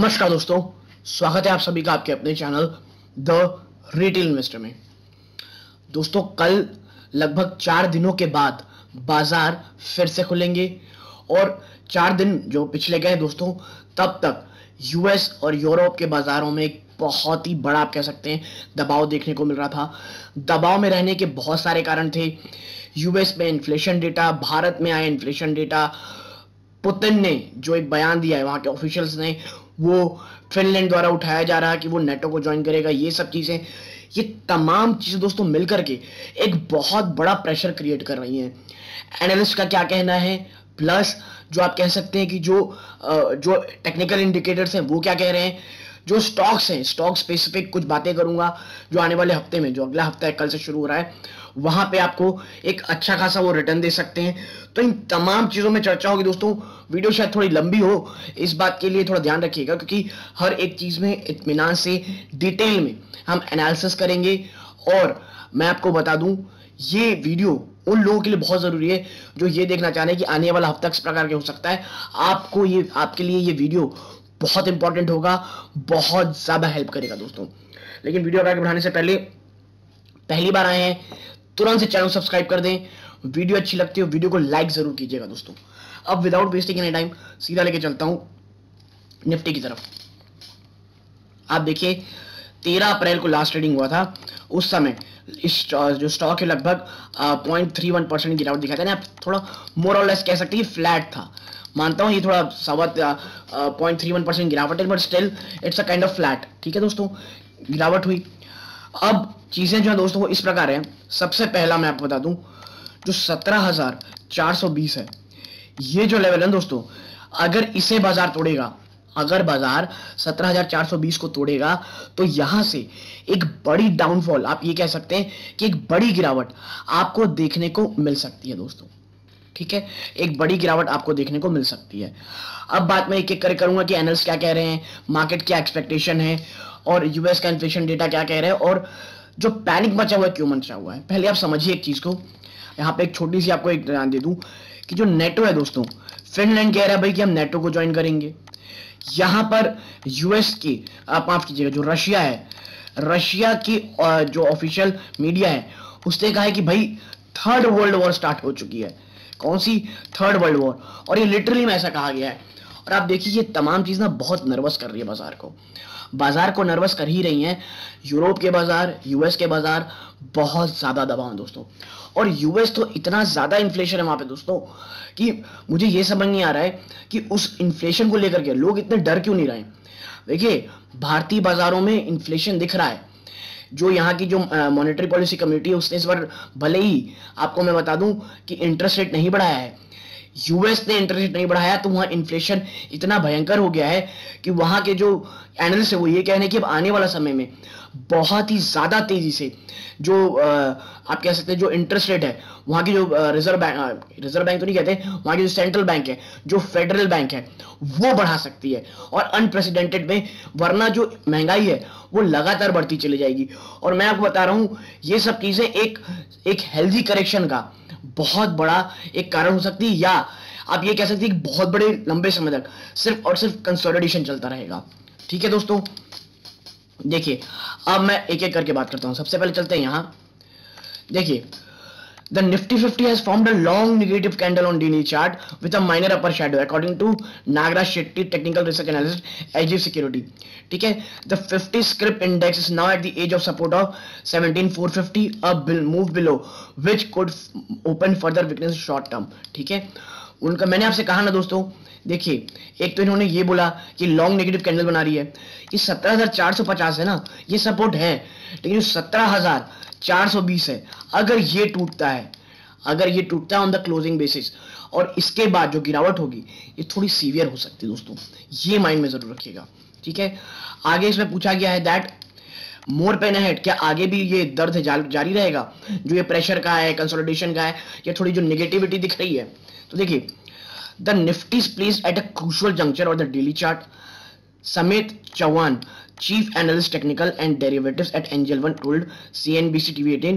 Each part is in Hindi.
नमस्कार दोस्तों, स्वागत है आप सभी का आपके अपने चैनल द रिटेल इन्वेस्टर में। दोस्तों, कल लगभग 4 दिनों के बाद बाजार फिर से खुलेंगे और 4 दिन जो पिछले गए दोस्तों, तब तक यूएस और यूरोप के बाजारों में एक बहुत ही बड़ा, आप कह सकते हैं, दबाव देखने को मिल रहा था। दबाव में रहने के बहुत सारे कारण थे। यूएस में इन्फ्लेशन डेटा, भारत में आया इन्फ्लेशन डेटा, पुतिन ने जो एक बयान दिया है वहां के ऑफिशियल्स ने, वो फिनलैंड द्वारा उठाया जा रहा है कि वो नेटो को ज्वाइन करेगा, ये सब चीजें, ये तमाम चीजें दोस्तों मिलकर के एक बहुत बड़ा प्रेशर क्रिएट कर रही हैं। एनालिस्ट का क्या कहना है, प्लस जो आप कह सकते हैं कि जो टेक्निकल इंडिकेटर्स हैं वो क्या कह रहे हैं, जो स्टॉक्स हैं, स्टॉक स्पेसिफिक कुछ बातें करूंगा जो आने वाले हफ्ते में, जो अगला हफ्ता है, कल से शुरू हो रहा है, वहां पे आपको एक अच्छा खासा वो रिटर्न दे सकते हैं। तो इन तमाम चीजों में चर्चा होगी दोस्तों। वीडियो शायद थोड़ी लंबी हो, इस बात के लिए थोड़ा ध्यान रखिएगा, क्योंकि हर एक चीज में इत्मीनान से डिटेल में हम एनालिसिस करेंगे। और मैं आपको बता दूं, ये वीडियो उन लोगों के लिए बहुत जरूरी है जो ये देखना चाह रहे हैं कि आने वाला हफ्ता किस प्रकार के हो सकता है। आपके लिए ये वीडियो बहुत इंपॉर्टेंट होगा, बहुत ज्यादा हेल्प करेगा दोस्तों। लेकिन वीडियो आगे बढ़ाने से पहले, पहली बार आए हैं, तुरंत से चैनल सब्सक्राइब कर दें। वीडियो अच्छी लगती है, वीडियो को लाइक जरूर कीजिएगा दोस्तों। अब विदाउट वेस्टिंग एनी टाइम सीधा लेके चलता हूं निफ्टी की तरफ। आप देखिए, 13 अप्रैल को लास्ट ट्रेडिंग हुआ था। उस समय इस जो स्टॉक है लगभग 0.31% गिरावट दिखाता है ना, आप थोड़ा मोर और लेस कह सकते हैं फ्लैट था। मानता हूं ये थोड़ा 0.31% गिरावट है, but still it's a kind of flat. ठीक है दोस्तों, गिरावट हुई। अब चीजें जो है दोस्तों वो इस प्रकार है। सबसे पहला मैं आपको बता दूं, जो 17,420 है, ये जो लेवल है दोस्तों, अगर इसे बाजार तोड़ेगा, अगर बाजार 17,420 को तोड़ेगा, तो यहां से एक बड़ी डाउनफॉल, आप ये कह सकते हैं कि एक बड़ी गिरावट आपको देखने को मिल सकती है दोस्तों। ठीक है, एक बड़ी गिरावट आपको देखने को मिल सकती है। अब बात मैं एक एक करके करूंगा कि एनालिस्ट क्या कह रहे हैं, मार्केट क्या एक्सपेक्टेशन है, और यूएस का इन्फ्लेशन डेटा क्या कह रहे हैं, और जो पैनिक मचा हुआ है क्यों मचा हुआ है। पहले आप समझिए एक चीज को। यहाँ पे एक छोटी सी आपको एक ध्यान दे दूं कि जो नेटो है दोस्तों, फिनलैंड कह रहा है भाई कि हम नेटो को ज्वाइन करेंगे। यहां पर यूएस की, आप माफ कीजिएगा, जो रशिया है, रशिया की जो ऑफिशियल मीडिया है, उसने कहा है कि भाई थर्ड वर्ल्ड वॉर स्टार्ट हो चुकी है। कौन सी थर्ड वर्ल्ड वॉर, और ये लिटरली में ऐसा कहा गया है। और आप देखिए, ये तमाम चीज ना बहुत नर्वस कर रही है बाजार को नर्वस कर ही रही हैं। यूरोप के बाजार, यूएस के बाजार बहुत ज्यादा दबाव है दोस्तों। और यूएस तो इतना ज्यादा इन्फ्लेशन है वहां पे दोस्तों कि मुझे ये समझ नहीं आ रहा है कि उस इन्फ्लेशन को लेकर के लोग इतने डर क्यों नहीं रहे। देखिए, भारतीय बाजारों में इन्फ्लेशन दिख रहा है। जो यहाँ की जो मॉनेटरी पॉलिसी कमेटी है, उसने इस बार, भले ही आपको मैं बता दूं कि इंटरेस्ट रेट नहीं बढ़ाया है, यूएस ने इंटरेस्ट रेट नहीं बढ़ाया, तो वहां इन्फ्लेशन इतना भयंकर हो गया है कि वहां के जो एनालिस्ट है वो ये कह रहे हैं कि अब आने वाला समय में बहुत ही ज्यादा तेजी से जो आप कह सकते हैं जो इंटरेस्ट रेट है, वहां की जो रिजर्व बैंक तो नहीं कहते, वहां की जो सेंट्रल बैंक है, जो फेडरल बैंक है, वो बढ़ा सकती है, और अनप्रेसिडेंटेड में। वरना जो महंगाई है वो लगातार बढ़ती चली जाएगी। और मैं आपको बता रहा हूं, ये सब चीजें एक हेल्दी करेक्शन का बहुत बड़ा एक कारण हो सकती है, या आप ये कह सकते हैं कि बहुत बड़े लंबे समय तक सिर्फ और सिर्फ कंसोलिडेशन चलता रहेगा। ठीक है दोस्तों, देखिए अब मैं एक एक करके बात करता हूं। सबसे पहले चलते हैं यहां। देखिए, the Nifty 50 has formed a long negative candle on daily chart with a minor upper shadow according to Nagaraj Shetty, technical research analyst, HDFC Security. ठीक है, the 50 script index is now at the edge of support of 17,450, a move below which could open further weakness short term. ठीक है, उनका मैंने आपसे कहा ना दोस्तों, देखिए, एक तो इन्होंने ये बोला कि लॉन्ग नेगेटिव कैंडल बना रही है। ये 17,450 है ना, ये सपोर्ट है, लेकिन 17,420 है। अगर ये टूटता है, ऑन द क्लोजिंग बेसिस, और इसके बाद जो गिरावट होगी ये थोड़ी सीवियर हो सकती है दोस्तों, ये माइंड में जरूर रखिएगा। ठीक है, आगे इसमें पूछा गया है दैट मोर पेन अहेड, क्या आगे भी ये दर्द जारी रहेगा, जो ये प्रेशर का है, कंसोलिडेशन का है, या थोड़ी जो नेगेटिविटी दिख रही है। तो देखिए, the Nifty is placed at a crucial juncture on the daily chart. Samit Chauhan, Chief Analyst Technical and Derivatives at Angel One, told CNBC TV 18,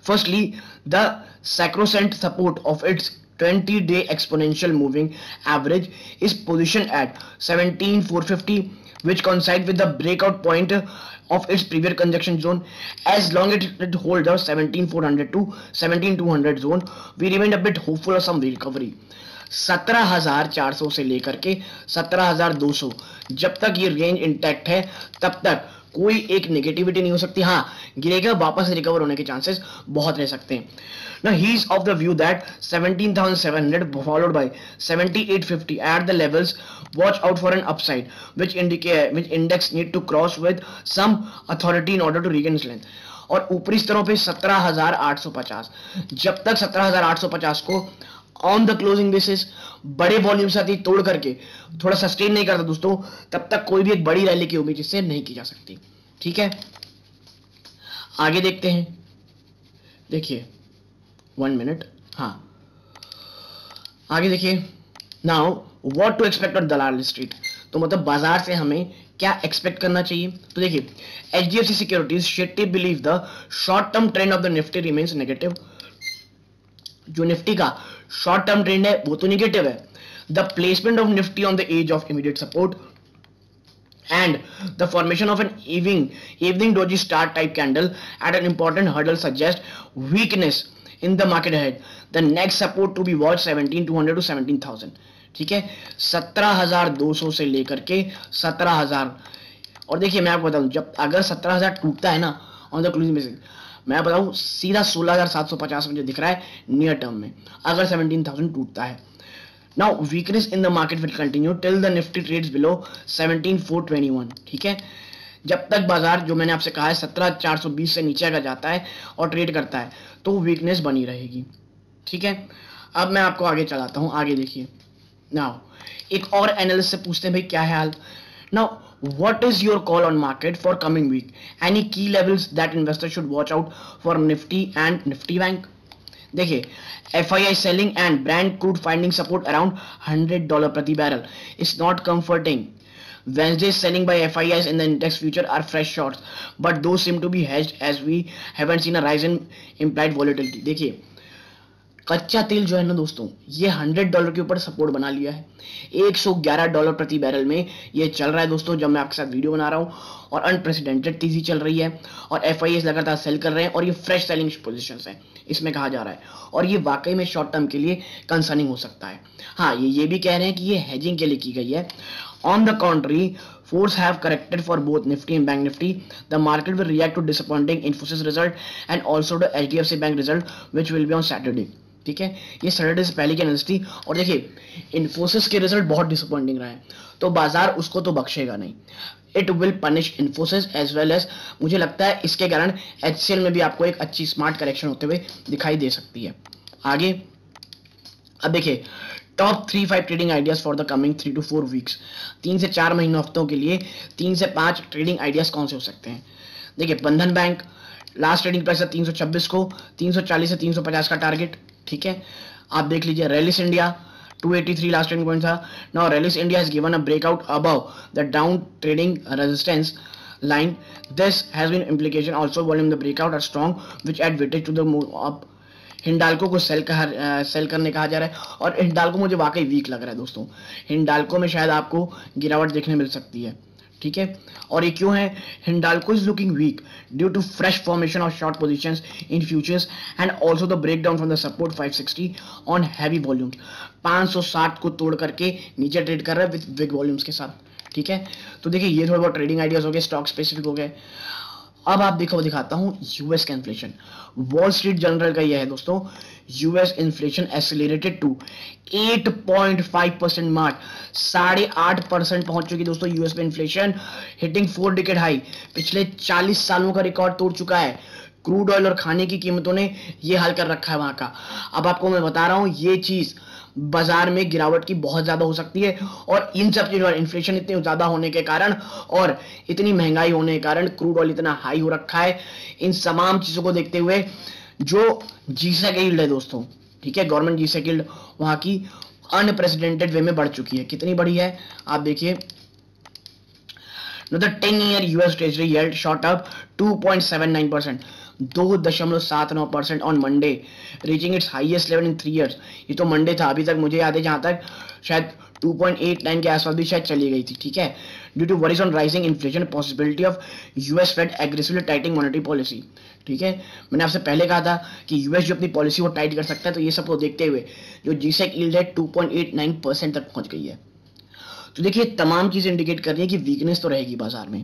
firstly, the sacrosanct support of its 20-day exponential moving average is positioned at 17,450 which coincide with the breakout point of its previous conjunction zone. As long as it holds the 17400 to 17200 zone, we remain a bit hopeful of some recovery. 17,400 से लेकर के 17,200 जब तक ये रेंज इंटैक्ट है तब तक कोई एक नेगेटिविटी नहीं हो सकती. हाँ, गिरेगा, वापस रिकवर होने के चांसेस बहुत रह सकते हैं. Now he is of the view that 17,700 followed by 7,850 at the levels. Watch out for an upside, which index need to cross with some authority in order to regain strength. और ऊपरी स्तरों पे 17,850. जब तक 17,850 को ऑन द क्लोजिंग बेसिस बड़े वॉल्यूम साथ ही तोड़ करके थोड़ा सस्टेन नहीं करता दोस्तों, तब तक कोई भी एक बड़ी रैली की उम्मीद इससे नहीं की जा सकती. ठीक है, आगे देखते हैं. देखिए 1 मिनट. हाँ, आगे देखिए. Now what to expect on Dalal street. तो मतलब बाजार से हमें क्या एक्सपेक्ट करना चाहिए. तो देखिए, HDFC securities Shetty believe the short term trend of the Nifty remains negative. जो निफ्टी का शॉर्ट टर्म ट्रेंड है वो तो नेगेटिव है. The placement of Nifty on the edge of immediate support and the formation of an evening doji star type candle at an important hurdle suggest weakness in the market ahead. The next support to be watched 17,200 to 17,000. ठीक है, 17,200 से लेकर के 17,000. और देखिए मैं आपको बताऊं, जब अगर 17,000 टूटता है ना ऑन द क्लोजिंग बेसिस, मैं बताऊं सीधा 16,750 मुझे दिख रहा है नियर टर्म में, अगर 17,000 टूटता है. Now weakness in the market will continue till the Nifty trades below 17,421. ठीक है, जब तक बाजार जो मैंने आपसे कहा है 17,420 से नीचे अगर जाता है और ट्रेड करता है तो वीकनेस बनी रहेगी. ठीक है, अब मैं आपको आगे चलाता हूं. आगे देखिए. नाउ एक और एनालिस्ट से पूछते हैं भाई क्या है हाल. Now what is your call on market for coming week. Any key levels that investor should watch out for Nifty and Nifty bank. देखिए, FII selling and Brent crude finding support around $100 प्रति barrel is not comforting. Wednesday's selling by FIIs in the index future are fresh shorts, but those seem to be hedged as we haven't seen a rise in implied volatility. देखिए, कच्चा तेल जो है ना दोस्तों, ये $100 के ऊपर सपोर्ट बना लिया है. $111 प्रति बैरल में ये चल रहा है दोस्तों जब मैं आपके साथ वीडियो बना रहा हूँ, और अनप्रेसिडेंटेड तेजी चल रही है और FIIs लगातार सेल कर रहे हैं और ये फ्रेश सेलिंग पोजीशंस हैं इसमें कहा जा रहा है, और ये वाकई में शॉर्ट टर्म के लिए कंसर्निंग हो सकता है. हाँ, ये भी कह रहे हैं कि ये हेजिंग के लिए की गई है. On the contrary, force have corrected for both Nifty and Bank Nifty. The market will react to disappointing Infosys result and also the HDFC Bank result which will be on Saturday. ठीक है, ये सैटरडे से पहले की एनालिसिस थी. और देखिए, इन्फोसिस के रिजल्ट बहुत डिसअपॉइंटिंग रहा है, तो बाजार उसको तो बख्शेगा नहीं. It will punish Infosys as well as, मुझे लगता है इसके कारण HCL में भी आपको एक अच्छी स्मार्ट करेक्शन होते हुए दिखाई दे सकती है. आगे अब देखिए, top 3-5 trading ideas for the coming 3 to 4 weeks. 3 से 4 महीनों हफ्तों के लिए 3 से 5 ट्रेडिंग आइडियाज कौन से हो सकते हैं. देखिए, बंधन बैंक लास्ट ट्रेडिंग प्राइस है 326 को, 340 से 350 का टारगेट. ठीक है, आप देख लीजिए. Rallis India 283 last trading point था. Now Rallis India has given a breakout above the down trading resistance line. This has been implication also volume the breakout are strong which add weightage to the move up. Hindalco को सेल करने कहा जा रहा है और हिंडाल्को मुझे वाकई वीक लग रहा है दोस्तों. हिंडाल्को में शायद आपको गिरावट देखने मिल सकती है. ठीक है, और ये क्यों है? Hindalco is looking weak due to fresh formation of short positions in futures and also the breakdown from the support 560 on heavy volumes. 560 को तोड़ करके नीचे ट्रेड कर रहा है विद बिग वॉल्यूम्स के साथ. ठीक है, तो देखिए ये थोड़ा बहुत ट्रेडिंग आइडियाज हो गए, स्टॉक स्पेसिफिक हो गए. अब आप देखो दिखाता हूं यूएस का इन्फ्लेशन. वॉल स्ट्रीट जर्नल का यह है दोस्तों, US inflation accelerated to 8.5% mark. 8.5% पहुंच चुकी दोस्तों यूएस में इन्फ्लेशन, हिटिंग 4 डिकेड हाई. पिछले 40 सालों का रिकॉर्ड तोड़ चुका है. क्रूड ऑयल और खाने की कीमतों ने ये हाल कर रखा है वहां का. अब आपको मैं बता रहा हूं ये चीज बाजार में गिरावट की बहुत ज्यादा हो सकती है. और इन सब चीजों इन्फ्लेशन इतने ज्यादा होने के कारण और इतनी महंगाई होने के कारण, क्रूड ऑयल इतना हाई हो रखा है, इन तमाम चीजों को देखते हुए जो जीसेक यील्ड है दोस्तों, ठीक है, गवर्नमेंट जीसेक यील्ड वहां की अनप्रेसिडेंटेड वे में बढ़ चुकी है. कितनी बढ़ी है आप देखिए. The 10-year US Treasury yield shot up 2.79%, 2.79% on Monday, reaching its highest level in 3 years. ये तो मंडे था, अभी तक मुझे याद है जहां तक शायद 2.89 के आसपास भी शायद चली गई थी, ठीक है, due to worries on rising inflation, possibility of US Fed aggressively tightening monetary policy, ठीक है। मैंने आपसे पहले कहा था कि यूएस जो अपनी पॉलिसी वो टाइट कर सकता है, तो ये सब को देखते हुए जो जीसेक यील्ड है 2.89% तक पहुंच गई है। तो देखिए तमाम चीजें इंडिकेट कर रही है कि वीकनेस तो रहेगी बाजार में।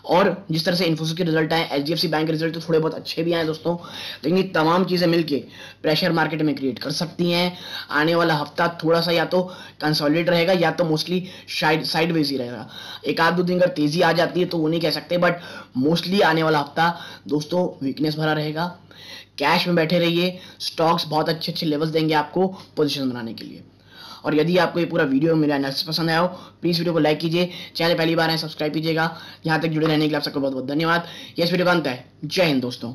और जिस तरह से इन्फोसिस के रिजल्ट आए, एचडीएफसी बैंक के रिजल्ट तो थोड़े बहुत अच्छे भी आए दोस्तों, लेकिन ये तमाम चीजें मिलके प्रेशर मार्केट में क्रिएट कर सकती हैं। आने वाला हफ्ता थोड़ा सा या तो कंसोलिडेट रहेगा या तो मोस्टली साइडवेज ही रहेगा। एक आध दो दिन अगर तेजी आ जाती है तो वो नहीं कह सकते, बट मोस्टली आने वाला हफ्ता दोस्तों वीकनेस भरा रहेगा। कैश में बैठे रहिए, स्टॉक्स बहुत अच्छे अच्छे लेवल्स देंगे आपको पोजीशन बनाने के लिए। और यदि आपको ये पूरा वीडियो मेरा एनालिसिस पसंद आया हो, प्लीज़ वीडियो को लाइक कीजिए, चैनल पहली बार है सब्सक्राइब कीजिएगा। यहाँ तक जुड़े रहने के लिए आप सबको बहुत बहुत धन्यवाद। ये इस वीडियो का अंत है। जय हिंद दोस्तों।